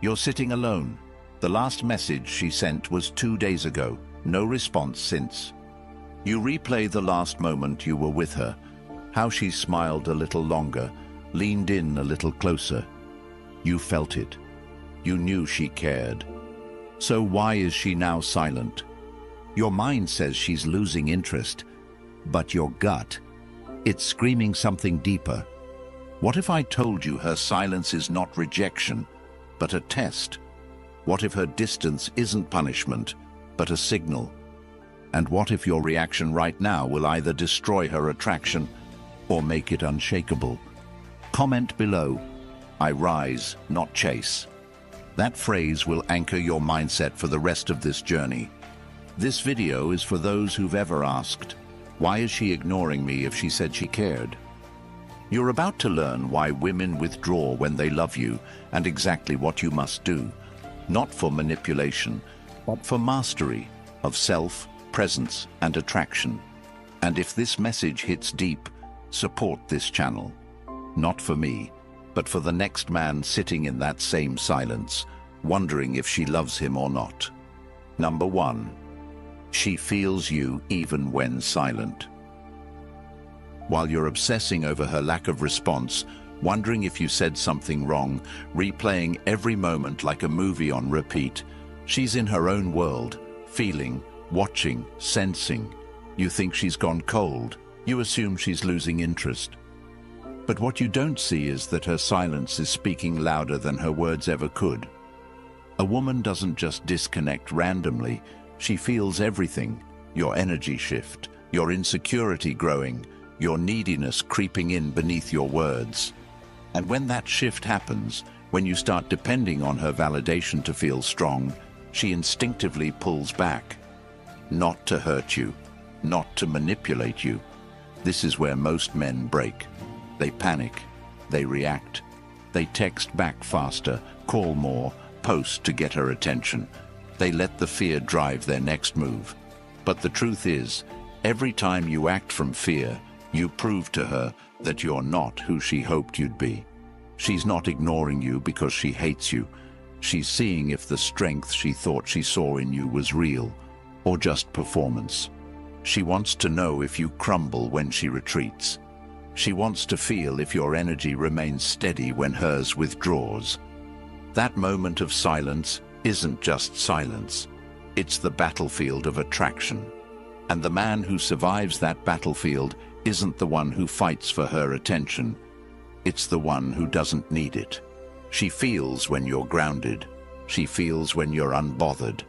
You're sitting alone. The last message she sent was 2 days ago. No response since. You replay the last moment you were with her. How she smiled a little longer, leaned in a little closer. You felt it. You knew she cared. So why is she now silent? Your mind says she's losing interest, but your gut, it's screaming something deeper. What if I told you her silence is not rejection, but a test? What if her distance isn't punishment, but a signal? And what if your reaction right now will either destroy her attraction or make it unshakable? Comment below, I rise, not chase. That phrase will anchor your mindset for the rest of this journey. This video is for those who've ever asked, why is she ignoring me if she said she cared? You're about to learn why women withdraw when they love you and exactly what you must do, not for manipulation, but for mastery of self, presence, and attraction. And if this message hits deep, support this channel. Not for me, but for the next man sitting in that same silence, wondering if she loves him or not. Number 1. She feels you even when silent. While you're obsessing over her lack of response, wondering if you said something wrong, replaying every moment like a movie on repeat, she's in her own world, feeling, watching, sensing. You think she's gone cold. You assume she's losing interest. But what you don't see is that her silence is speaking louder than her words ever could. A woman doesn't just disconnect randomly. She feels everything. Your energy shift, your insecurity growing, your neediness creeping in beneath your words. And when that shift happens, when you start depending on her validation to feel strong, she instinctively pulls back. Not to hurt you, not to manipulate you. This is where most men break. They panic, they react, they text back faster, call more, post to get her attention. They let the fear drive their next move. But the truth is, every time you act from fear, you prove to her that you're not who she hoped you'd be. She's not ignoring you because she hates you. She's seeing if the strength she thought she saw in you was real, or just performance. She wants to know if you crumble when she retreats. She wants to feel if your energy remains steady when hers withdraws. That moment of silence isn't just silence. It's the battlefield of attraction. And the man who survives that battlefield isn't the one who fights for her attention. It's the one who doesn't need it. She feels when you're grounded. She feels when you're unbothered.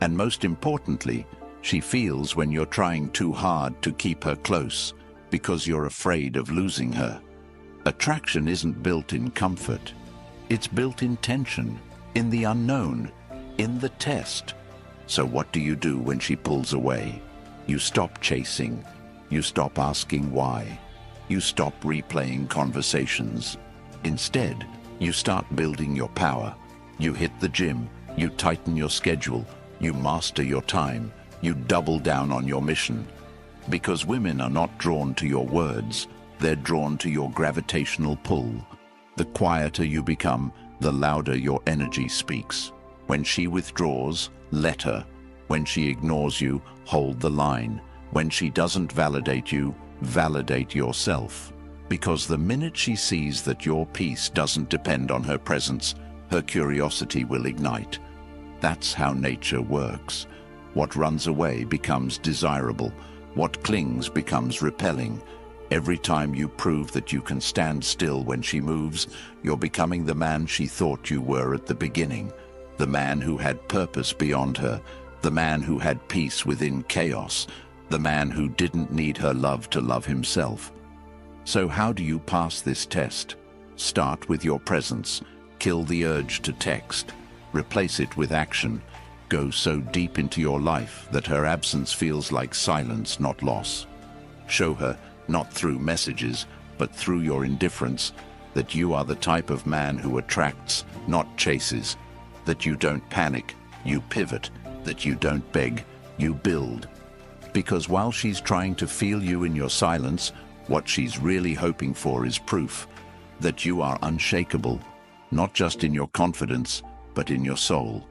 And most importantly, she feels when you're trying too hard to keep her close because you're afraid of losing her. Attraction isn't built in comfort. It's built in tension, in the unknown, in the test. So what do you do when she pulls away? You stop chasing. You stop asking why. You stop replaying conversations. Instead, you start building your power. You hit the gym. You tighten your schedule. You master your time. You double down on your mission. Because women are not drawn to your words. They're drawn to your gravitational pull. The quieter you become, the louder your energy speaks. When she withdraws, let her. When she ignores you, hold the line. When she doesn't validate you, validate yourself. Because the minute she sees that your peace doesn't depend on her presence, her curiosity will ignite. That's how nature works. What runs away becomes desirable. What clings becomes repelling. Every time you prove that you can stand still when she moves, you're becoming the man she thought you were at the beginning. The man who had purpose beyond her. The man who had peace within chaos. The man who didn't need her love to love himself. So how do you pass this test? Start with your presence. Kill the urge to text. Replace it with action. Go so deep into your life that her absence feels like silence, not loss. Show her, not through messages, but through your indifference, that you are the type of man who attracts, not chases. That you don't panic, you pivot. That you don't beg, you build. Because while she's trying to feel you in your silence, what she's really hoping for is proof that you are unshakable, not just in your confidence, but in your soul.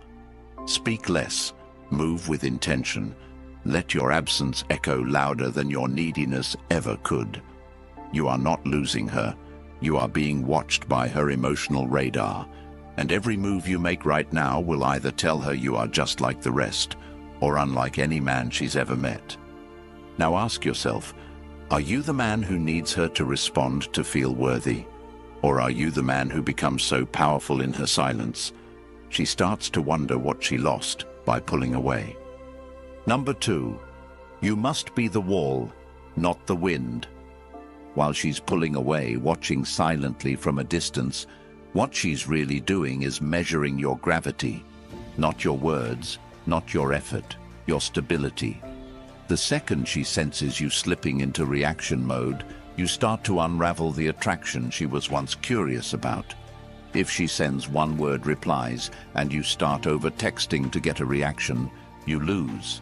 Speak less, move with intention. Let your absence echo louder than your neediness ever could. You are not losing her. You are being watched by her emotional radar, and every move you make right now will either tell her you are just like the rest, or unlike any man she's ever met. Now ask yourself, are you the man who needs her to respond to feel worthy? Or are you the man who becomes so powerful in her silence, she starts to wonder what she lost by pulling away? Number 2, you must be the wall, not the wind. While she's pulling away, watching silently from a distance, what she's really doing is measuring your gravity, not your words, not your effort, your stability. The second she senses you slipping into reaction mode, you start to unravel the attraction she was once curious about. If she sends one-word replies and you start over-texting to get a reaction, you lose.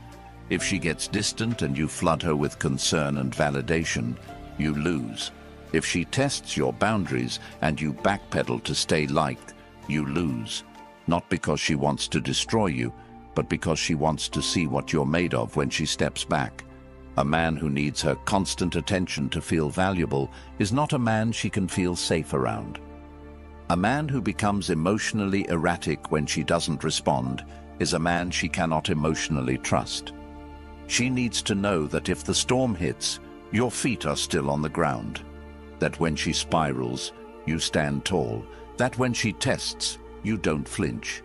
If she gets distant and you flood her with concern and validation, you lose. If she tests your boundaries and you backpedal to stay liked, you lose. Not because she wants to destroy you, but because she wants to see what you're made of when she steps back. A man who needs her constant attention to feel valuable is not a man she can feel safe around. A man who becomes emotionally erratic when she doesn't respond is a man she cannot emotionally trust. She needs to know that if the storm hits, your feet are still on the ground. That when she spirals, you stand tall. That when she tests, you don't flinch.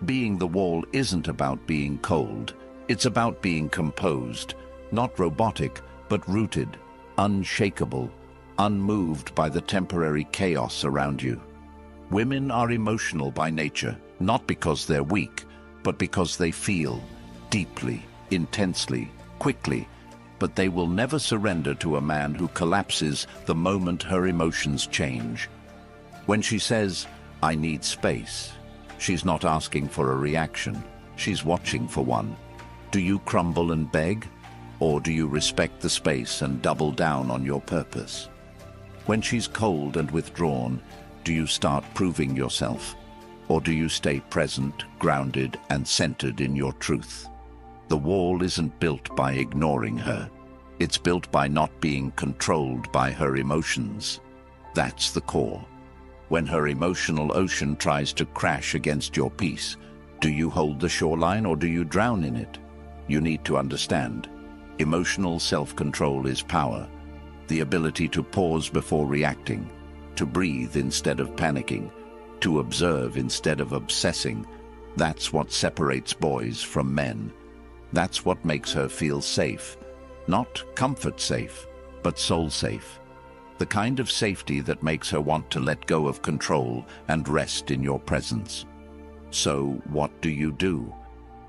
Being the wall isn't about being cold. It's about being composed, not robotic, but rooted, unshakable, unmoved by the temporary chaos around you. Women are emotional by nature, not because they're weak, but because they feel deeply, intensely, quickly, but they will never surrender to a man who collapses the moment her emotions change. When she says, "I need space," she's not asking for a reaction, she's watching for one. Do you crumble and beg? Or do you respect the space and double down on your purpose? When she's cold and withdrawn, do you start proving yourself? Or do you stay present, grounded, and centered in your truth? The wall isn't built by ignoring her. It's built by not being controlled by her emotions. That's the core. When her emotional ocean tries to crash against your peace, do you hold the shoreline or do you drown in it? You need to understand. Emotional self-control is power. The ability to pause before reacting, to breathe instead of panicking, to observe instead of obsessing. That's what separates boys from men. That's what makes her feel safe. Not comfort safe, but soul safe. The kind of safety that makes her want to let go of control and rest in your presence. So what do?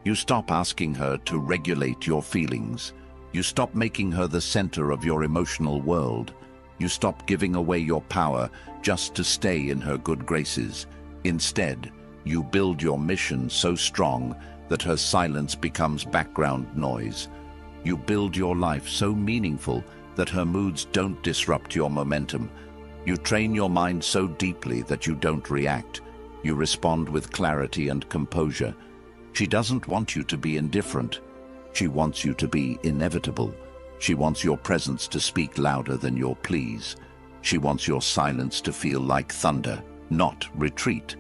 You stop asking her to regulate your feelings. You stop making her the center of your emotional world. You stop giving away your power just to stay in her good graces. Instead, you build your mission so strong that her silence becomes background noise. You build your life so meaningful that her moods don't disrupt your momentum. You train your mind so deeply that you don't react. You respond with clarity and composure. She doesn't want you to be indifferent. She wants you to be inevitable. She wants your presence to speak louder than your pleas. She wants your silence to feel like thunder, not retreat.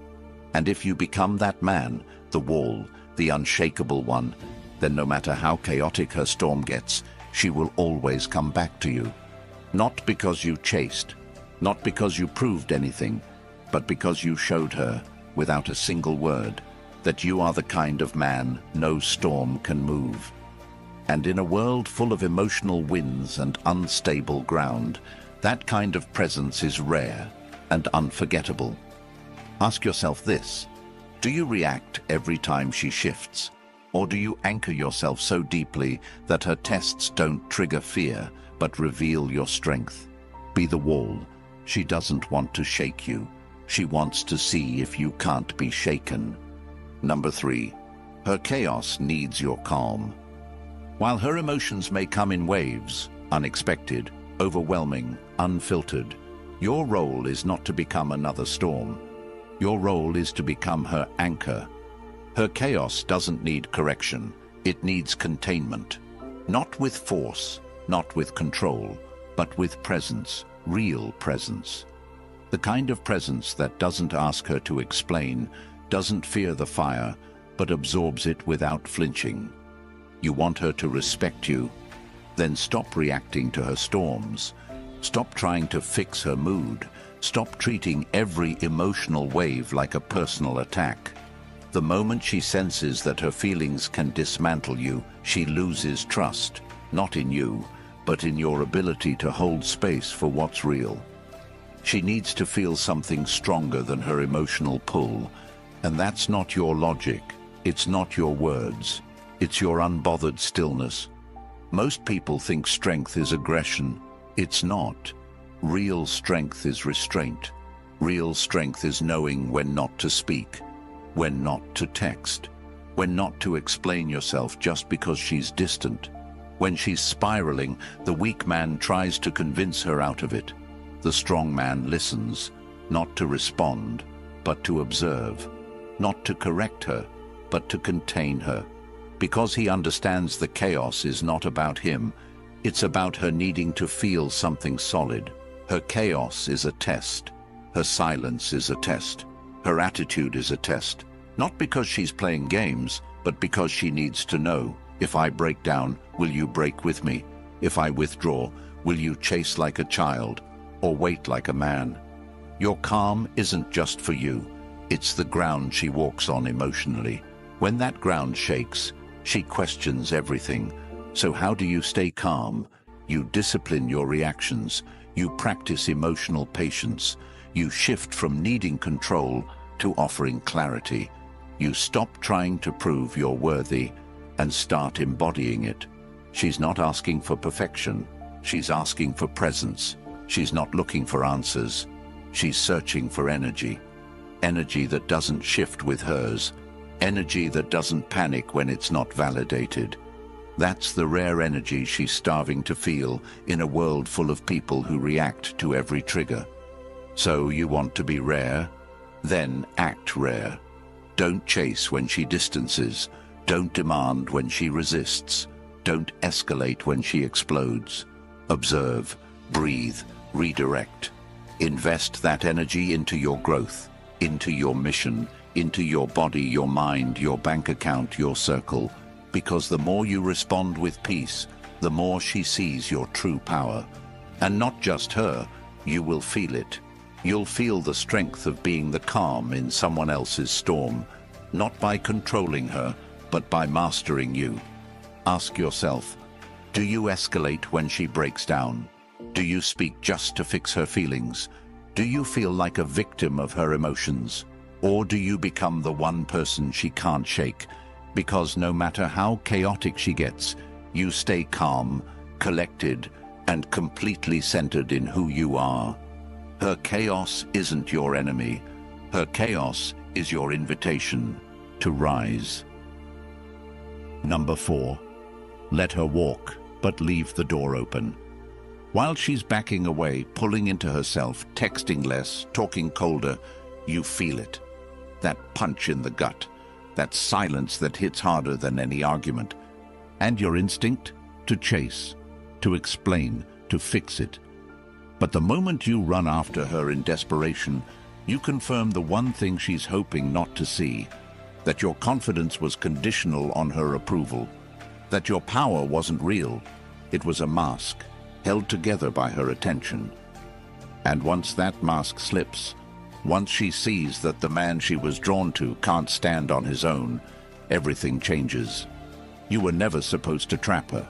And if you become that man, the wall, the unshakable one, then no matter how chaotic her storm gets, she will always come back to you. Not because you chased, not because you proved anything, but because you showed her, without a single word, that you are the kind of man no storm can move. And in a world full of emotional winds and unstable ground, that kind of presence is rare and unforgettable. Ask yourself this: do you react every time she shifts? Or do you anchor yourself so deeply that her tests don't trigger fear, but reveal your strength? Be the wall. She doesn't want to shake you. She wants to see if you can't be shaken. Number 3, her chaos needs your calm. While her emotions may come in waves, unexpected, overwhelming, unfiltered, your role is not to become another storm. Your role is to become her anchor. Her chaos doesn't need correction. It needs containment. Not with force, not with control, but with presence, real presence. The kind of presence that doesn't ask her to explain, doesn't fear the fire, but absorbs it without flinching. You want her to respect you? Then stop reacting to her storms. Stop trying to fix her mood. Stop treating every emotional wave like a personal attack. The moment she senses that her feelings can dismantle you, she loses trust, not in you, but in your ability to hold space for what's real. She needs to feel something stronger than her emotional pull, and that's not your logic, it's not your words, it's your unbothered stillness. Most people think strength is aggression. It's not. Real strength is restraint. Real strength is knowing when not to speak, when not to text, when not to explain yourself just because she's distant. When she's spiraling, the weak man tries to convince her out of it. The strong man listens, not to respond, but to observe, not to correct her, but to contain her. Because he understands the chaos is not about him, it's about her needing to feel something solid. Her chaos is a test. Her silence is a test. Her attitude is a test. Not because she's playing games, but because she needs to know, if I break down, will you break with me? If I withdraw, will you chase like a child, or wait like a man? Your calm isn't just for you. It's the ground she walks on emotionally. When that ground shakes, she questions everything. So how do you stay calm? You discipline your reactions. You practice emotional patience. You shift from needing control to offering clarity. You stop trying to prove you're worthy and start embodying it. She's not asking for perfection. She's asking for presence. She's not looking for answers. She's searching for energy. Energy that doesn't shift with hers. Energy that doesn't panic when it's not validated. That's the rare energy she's starving to feel in a world full of people who react to every trigger. So you want to be rare? Then act rare. Don't chase when she distances. Don't demand when she resists. Don't escalate when she explodes. Observe, breathe, redirect. Invest that energy into your growth, into your mission, into your body, your mind, your bank account, your circle. Because the more you respond with peace, the more she sees your true power. And not just her, you will feel it. You'll feel the strength of being the calm in someone else's storm, not by controlling her, but by mastering you. Ask yourself, do you escalate when she breaks down? Do you speak just to fix her feelings? Do you feel like a victim of her emotions? Or do you become the one person she can't shake? Because no matter how chaotic she gets, you stay calm, collected, and completely centered in who you are. Her chaos isn't your enemy. Her chaos is your invitation to rise. Number 4. Let her walk, but leave the door open. While she's backing away, pulling into herself, texting less, talking colder, you feel it. That punch in the gut. That silence that hits harder than any argument. And your instinct? To chase, to explain, to fix it. But the moment you run after her in desperation, you confirm the one thing she's hoping not to see, that your confidence was conditional on her approval, that your power wasn't real, it was a mask, held together by her attention. And once that mask slips, once she sees that the man she was drawn to can't stand on his own, everything changes. You were never supposed to trap her.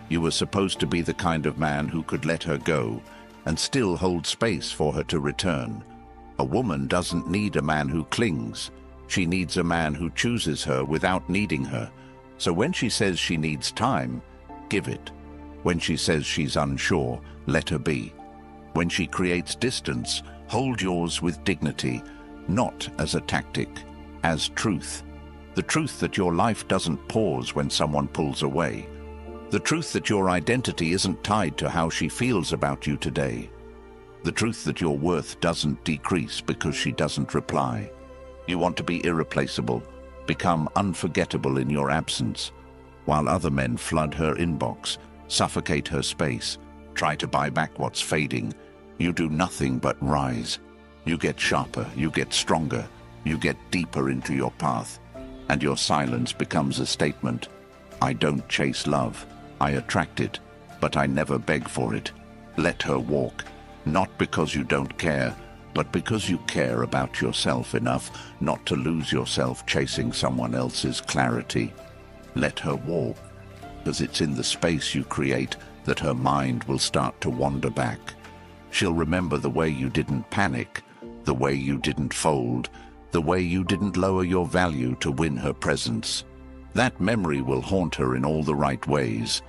You were supposed to be the kind of man who could let her go and still hold space for her to return. A woman doesn't need a man who clings. She needs a man who chooses her without needing her. So when she says she needs time, give it. When she says she's unsure, let her be. When she creates distance, hold yours with dignity, not as a tactic, as truth. The truth that your life doesn't pause when someone pulls away. The truth that your identity isn't tied to how she feels about you today. The truth that your worth doesn't decrease because she doesn't reply. You want to be irreplaceable, become unforgettable in your absence, while other men flood her inbox, suffocate her space, try to buy back what's fading. You do nothing but rise. You get sharper, you get stronger, you get deeper into your path, and your silence becomes a statement. I don't chase love, I attract it, but I never beg for it. Let her walk, not because you don't care, but because you care about yourself enough not to lose yourself chasing someone else's clarity. Let her walk, because it's in the space you create that her mind will start to wander back. She'll remember the way you didn't panic, the way you didn't fold, the way you didn't lower your value to win her presence. That memory will haunt her in all the right ways.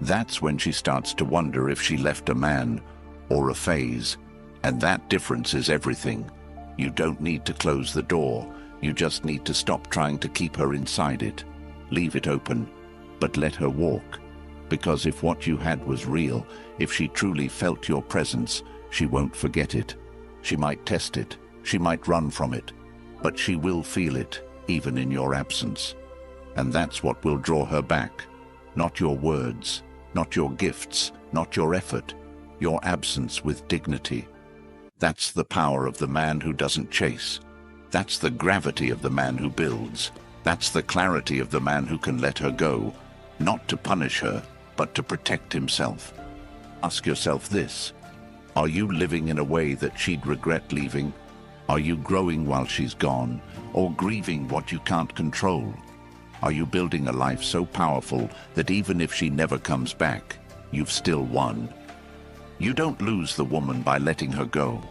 That's when she starts to wonder if she left a man or a phase. And that difference is everything. You don't need to close the door. You just need to stop trying to keep her inside it. Leave it open, but let her walk. Because if what you had was real, if she truly felt your presence, she won't forget it. She might test it, she might run from it, but she will feel it, even in your absence. And that's what will draw her back. Not your words, not your gifts, not your effort, your absence with dignity. That's the power of the man who doesn't chase. That's the gravity of the man who builds. That's the clarity of the man who can let her go, not to punish her, but to protect himself. Ask yourself this: are you living in a way that she'd regret leaving? Are you growing while she's gone, or grieving what you can't control? Are you building a life so powerful that even if she never comes back, you've still won? You don't lose the woman by letting her go.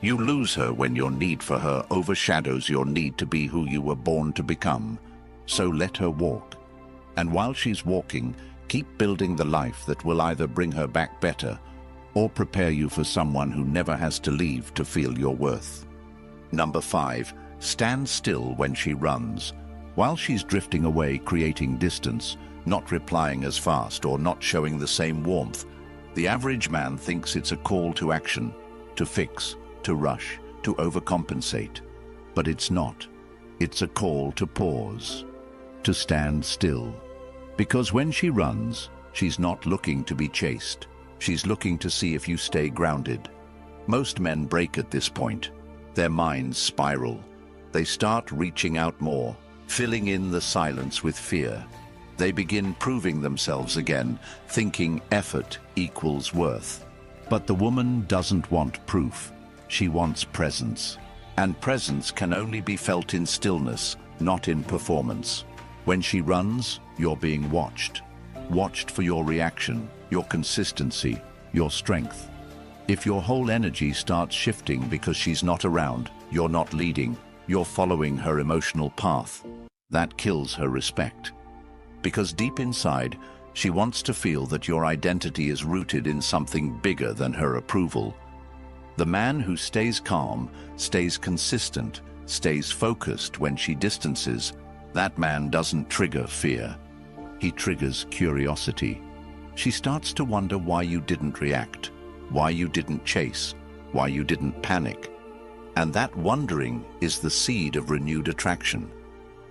You lose her when your need for her overshadows your need to be who you were born to become. So let her walk. And while she's walking, keep building the life that will either bring her back better or prepare you for someone who never has to leave to feel your worth. Number 5, stand still when she runs. While she's drifting away, creating distance, not replying as fast or not showing the same warmth, the average man thinks it's a call to action, to fix, to rush, to overcompensate. But it's not. It's a call to pause, to stand still. Because when she runs, she's not looking to be chased. She's looking to see if you stay grounded. Most men break at this point. Their minds spiral. They start reaching out more, filling in the silence with fear. They begin proving themselves again, thinking effort equals worth. But the woman doesn't want proof. She wants presence. And presence can only be felt in stillness, not in performance. When she runs, you're being watched. Watched for your reaction, your consistency, your strength. If your whole energy starts shifting because she's not around, you're not leading, you're following her emotional path. That kills her respect. Because deep inside, she wants to feel that your identity is rooted in something bigger than her approval. The man who stays calm, stays consistent, stays focused when she distances, that man doesn't trigger fear. He triggers curiosity. She starts to wonder why you didn't react, why you didn't chase, why you didn't panic. And that wondering is the seed of renewed attraction.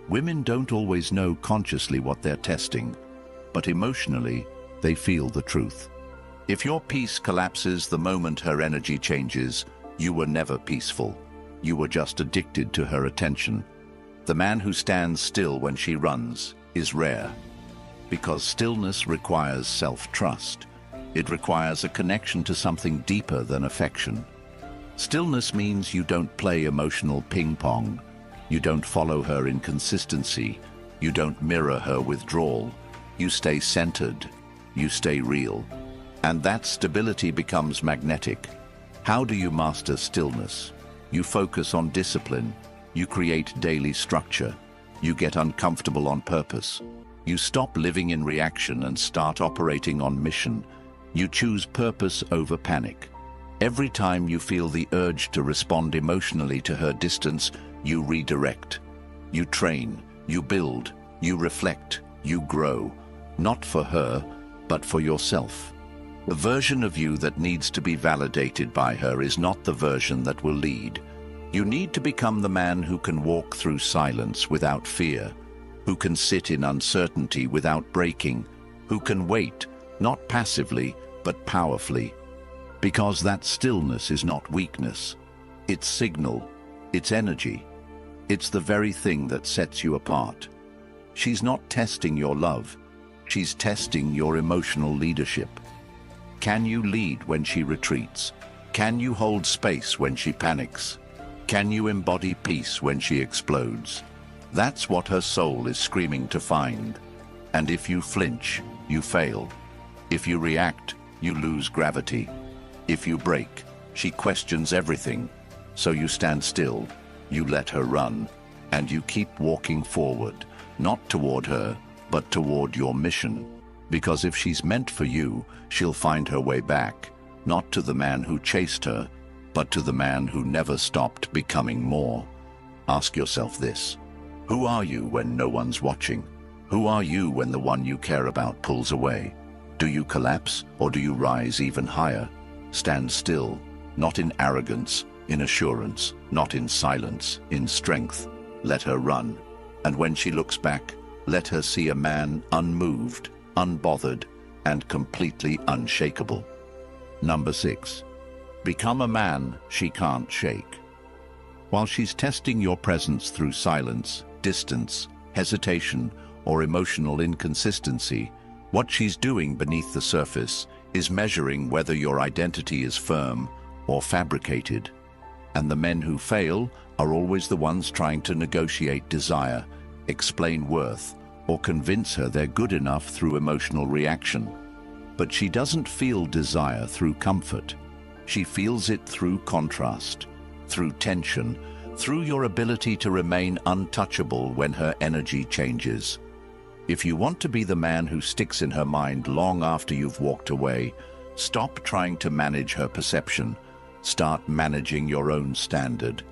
Women don't always know consciously what they're testing, but emotionally, they feel the truth. If your peace collapses the moment her energy changes, you were never peaceful. You were just addicted to her attention. The man who stands still when she runs is rare, because stillness requires self-trust. It requires a connection to something deeper than affection. Stillness means you don't play emotional ping-pong. You don't follow her inconsistency. You don't mirror her withdrawal. You stay centered. You stay real. And that stability becomes magnetic. How do you master stillness? You focus on discipline. You create daily structure. You get uncomfortable on purpose. You stop living in reaction and start operating on mission. You choose purpose over panic. Every time you feel the urge to respond emotionally to her distance, you redirect. You train, you build, you reflect, you grow. Not for her, but for yourself. The version of you that needs to be validated by her is not the version that will lead. You need to become the man who can walk through silence without fear, who can sit in uncertainty without breaking, who can wait, not passively, but powerfully. Because that stillness is not weakness. It's signal, it's energy. It's the very thing that sets you apart. She's not testing your love. She's testing your emotional leadership. Can you lead when she retreats? Can you hold space when she panics? Can you embody peace when she explodes? That's what her soul is screaming to find. And if you flinch, you fail. If you react, you lose gravity. If you break, she questions everything. So you stand still, you let her run, and you keep walking forward, not toward her, but toward your mission. Because if she's meant for you, she'll find her way back, not to the man who chased her, but to the man who never stopped becoming more. Ask yourself this: who are you when no one's watching? Who are you when the one you care about pulls away? Do you collapse, or do you rise even higher? Stand still, not in arrogance, in assurance, not in silence, in strength. Let her run, and when she looks back, let her see a man unmoved, unbothered, and completely unshakable. Number 6. Become a man she can't shake. While she's testing your presence through silence, distance, hesitation, or emotional inconsistency, what she's doing beneath the surface is measuring whether your identity is firm or fabricated. And the men who fail are always the ones trying to negotiate desire, explain worth, or convince her they're good enough through emotional reaction. But she doesn't feel desire through comfort. She feels it through contrast, through tension, through your ability to remain untouchable when her energy changes. If you want to be the man who sticks in her mind long after you've walked away, stop trying to manage her perception. Start managing your own standard.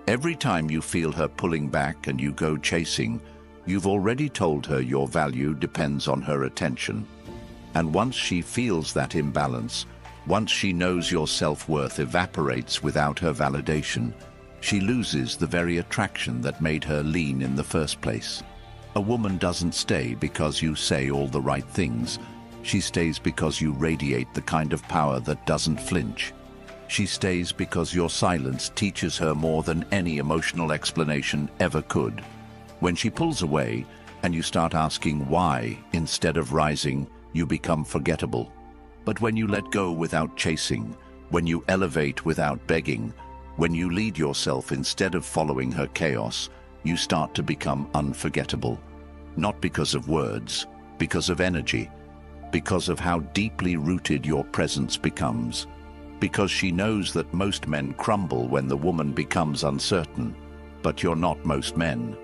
Every time you feel her pulling back and you go chasing, you've already told her your value depends on her attention. And once she feels that imbalance, once she knows your self-worth evaporates without her validation, she loses the very attraction that made her lean in the first place. A woman doesn't stay because you say all the right things. She stays because you radiate the kind of power that doesn't flinch. She stays because your silence teaches her more than any emotional explanation ever could. When she pulls away and you start asking why instead of rising, you become forgettable. But when you let go without chasing, when you elevate without begging, when you lead yourself instead of following her chaos, you start to become unforgettable. Not because of words, because of energy, because of how deeply rooted your presence becomes. Because she knows that most men crumble when the woman becomes uncertain. But you're not most men.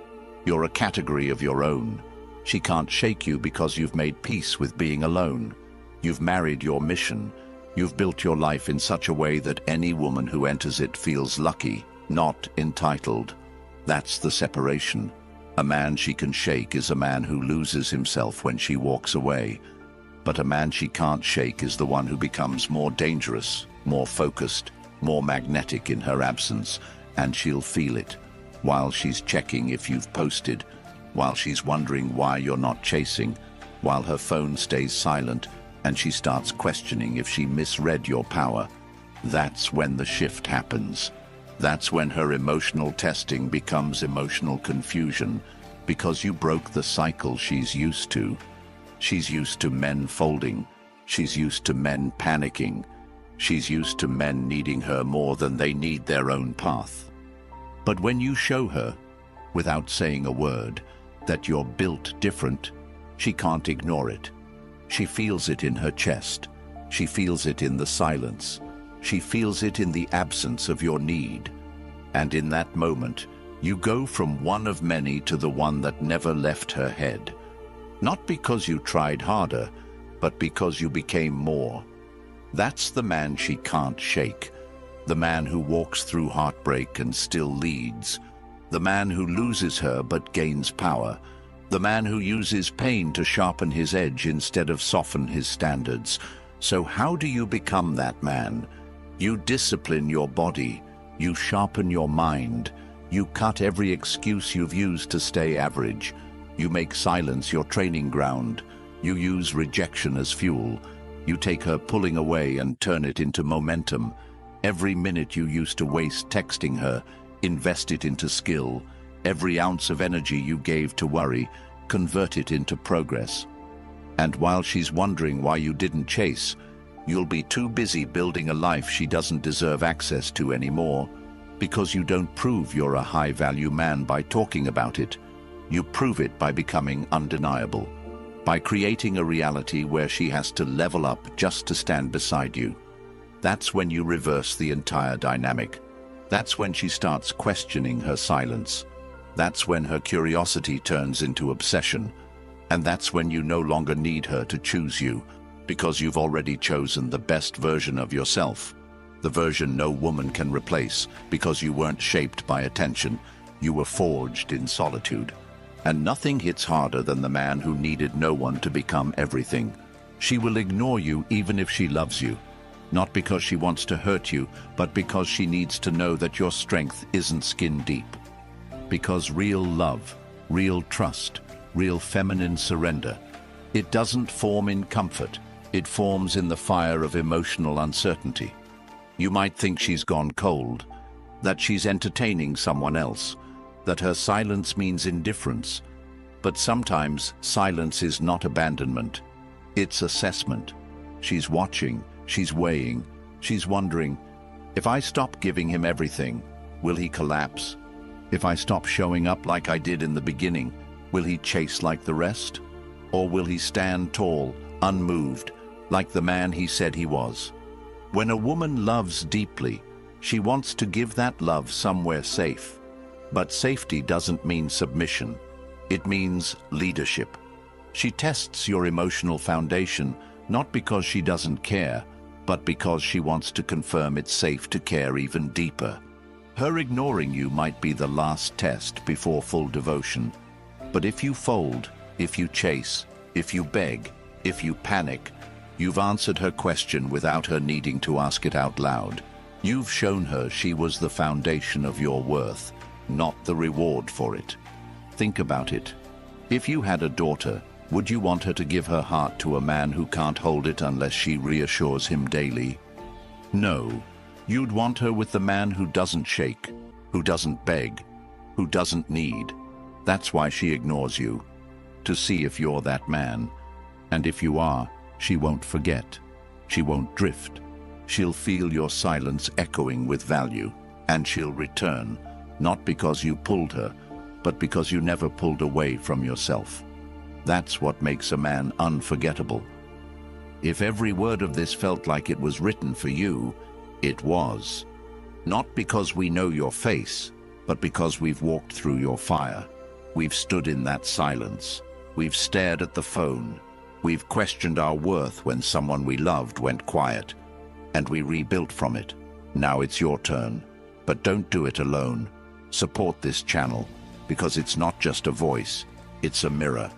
You're a category of your own. She can't shake you because you've made peace with being alone. You've married your mission. You've built your life in such a way that any woman who enters it feels lucky, not entitled. That's the separation. A man she can shake is a man who loses himself when she walks away. But a man she can't shake is the one who becomes more dangerous, more focused, more magnetic in her absence, and she'll feel it. While she's checking if you've posted, while she's wondering why you're not chasing, while her phone stays silent and she starts questioning if she misread your power, that's when the shift happens. That's when her emotional testing becomes emotional confusion, because you broke the cycle she's used to. She's used to men folding. She's used to men panicking. She's used to men needing her more than they need their own path. But when you show her, without saying a word, that you're built different, she can't ignore it. She feels it in her chest. She feels it in the silence. She feels it in the absence of your need. And in that moment, you go from one of many to the one that never left her head. Not because you tried harder, but because you became more. That's the man she can't shake. The man who walks through heartbreak and still leads. The man who loses her but gains power. The man who uses pain to sharpen his edge instead of soften his standards. So how do you become that man? You discipline your body, you sharpen your mind, you cut every excuse you've used to stay average, you make silence your training ground, you use rejection as fuel, you take her pulling away and turn it into momentum. Every minute you used to waste texting her, invest it into skill. Every ounce of energy you gave to worry, convert it into progress. And while she's wondering why you didn't chase, you'll be too busy building a life she doesn't deserve access to anymore, because you don't prove you're a high-value man by talking about it. You prove it by becoming undeniable, by creating a reality where she has to level up just to stand beside you. That's when you reverse the entire dynamic. That's when she starts questioning her silence. That's when her curiosity turns into obsession. And that's when you no longer need her to choose you, because you've already chosen the best version of yourself. The version no woman can replace, because you weren't shaped by attention. You were forged in solitude. And nothing hits harder than the man who needed no one to become everything. She will ignore you even if she loves you. Not because she wants to hurt you, but because she needs to know that your strength isn't skin deep. Because real love, real trust, real feminine surrender, it doesn't form in comfort, it forms in the fire of emotional uncertainty. You might think she's gone cold, that she's entertaining someone else, that her silence means indifference. But sometimes silence is not abandonment, it's assessment. She's watching, she's weighing, she's wondering, if I stop giving him everything, will he collapse? If I stop showing up like I did in the beginning, will he chase like the rest? Or will he stand tall, unmoved, like the man he said he was? When a woman loves deeply, she wants to give that love somewhere safe. But safety doesn't mean submission. It means leadership. She tests your emotional foundation, not because she doesn't care, but because she wants to confirm it's safe to care even deeper. Her ignoring you might be the last test before full devotion. But if you fold, if you chase, if you beg, if you panic, you've answered her question without her needing to ask it out loud. You've shown her she was the foundation of your worth, not the reward for it. Think about it. If you had a daughter, would you want her to give her heart to a man who can't hold it unless she reassures him daily? No. You'd want her with the man who doesn't shake, who doesn't beg, who doesn't need. That's why she ignores you, to see if you're that man. And if you are, she won't forget. She won't drift. She'll feel your silence echoing with value, and she'll return, not because you pulled her, but because you never pulled away from yourself. That's what makes a man unforgettable. If every word of this felt like it was written for you, it was. Not because we know your face, but because we've walked through your fire. We've stood in that silence. We've stared at the phone. We've questioned our worth when someone we loved went quiet. And we rebuilt from it. Now it's your turn. But don't do it alone. Support this channel, because it's not just a voice, it's a mirror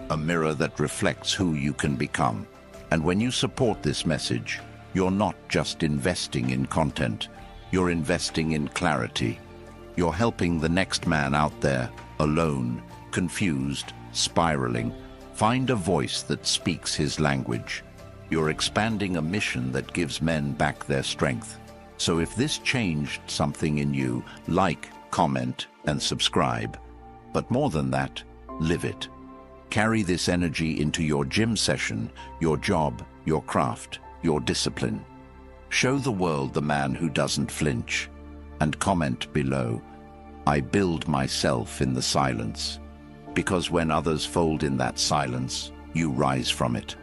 that reflects who you can become. And when you support this message, you're not just investing in content, you're investing in clarity. You're helping the next man out there, alone, confused, spiraling, find a voice that speaks his language. You're expanding a mission that gives men back their strength. So if this changed something in you, like, comment, and subscribe. But more than that, live it. Carry this energy into your gym session, your job, your craft, your discipline. Show the world the man who doesn't flinch. And comment below, I build myself in the silence. Because when others fold in that silence, you rise from it.